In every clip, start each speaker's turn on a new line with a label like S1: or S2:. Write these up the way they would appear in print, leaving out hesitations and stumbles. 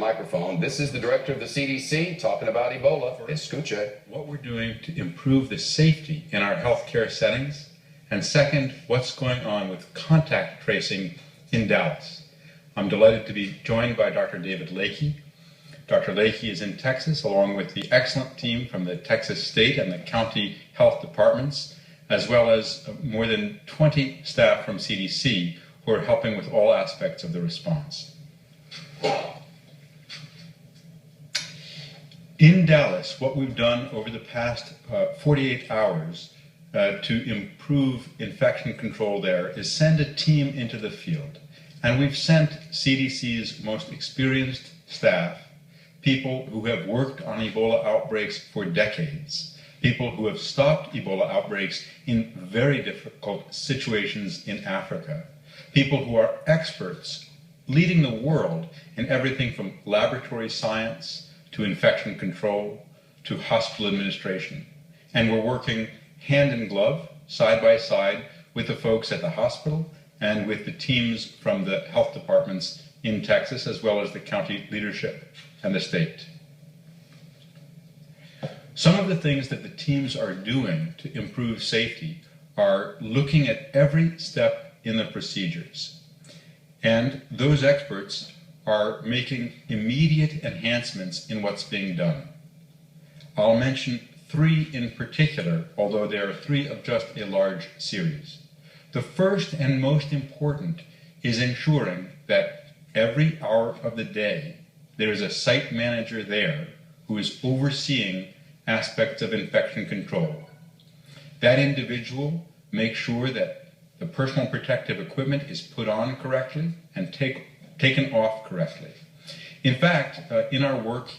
S1: microphone. This is the director of the CDC talking about Ebola. Escuche.
S2: What we're doing to improve the safety in our healthcare settings, and second, what's going on with contact tracing in Dallas. I'm delighted to be joined by Dr. David Lakey. Dr. Lakey is in Texas, along with the excellent team from the Texas State and the county health departments, as well as more than 20 staff from CDC who are helping with all aspects of the response. In Dallas, what we've done over the past 48 hours to improve infection control there is send a team into the field. And we've sent CDC's most experienced staff, people who have worked on Ebola outbreaks for decades, people who have stopped Ebola outbreaks in very difficult situations in Africa, people who are experts leading the world in everything from laboratory science to infection control to hospital administration. And we're working hand in glove, side by side, with the folks at the hospital and with the teams from the health departments in Texas, as well as the county leadership and the state. Some of the things that the teams are doing to improve safety are looking at every step in the procedures. And those experts are making immediate enhancements in what's being done. I'll mention three in particular, although there are three of just a large series. The first and most important is ensuring that every hour of the day there is a site manager there who is overseeing aspects of infection control. That individual makes sure that the personal protective equipment is put on correctly and taken off correctly. In fact, in our work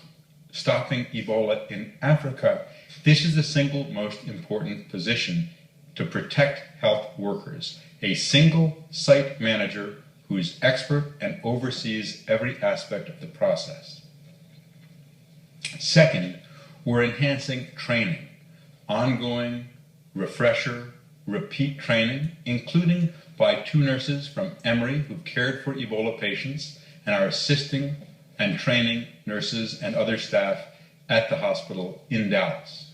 S2: stopping Ebola in Africa, this is the single most important position to protect health workers. A single site manager who is expert and oversees every aspect of the process. Second, we're enhancing training, ongoing, refresher, repeat training, including by 2 nurses from Emory who've cared for Ebola patients and are assisting and training nurses and other staff at the hospital in Dallas.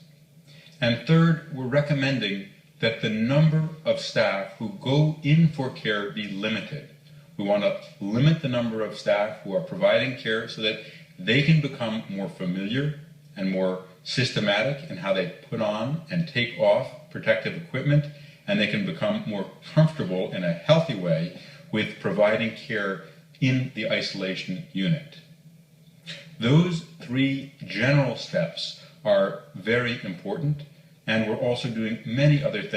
S2: And third, we're recommending that the number of staff who go in for care be limited. We want to limit the number of staff who are providing care so that they can become more familiar and more systematic in how they put on and take off protective equipment, and they can become more comfortable in a healthy way with providing care in the isolation unit. Those 3 general steps are very important, and we're also doing many other things.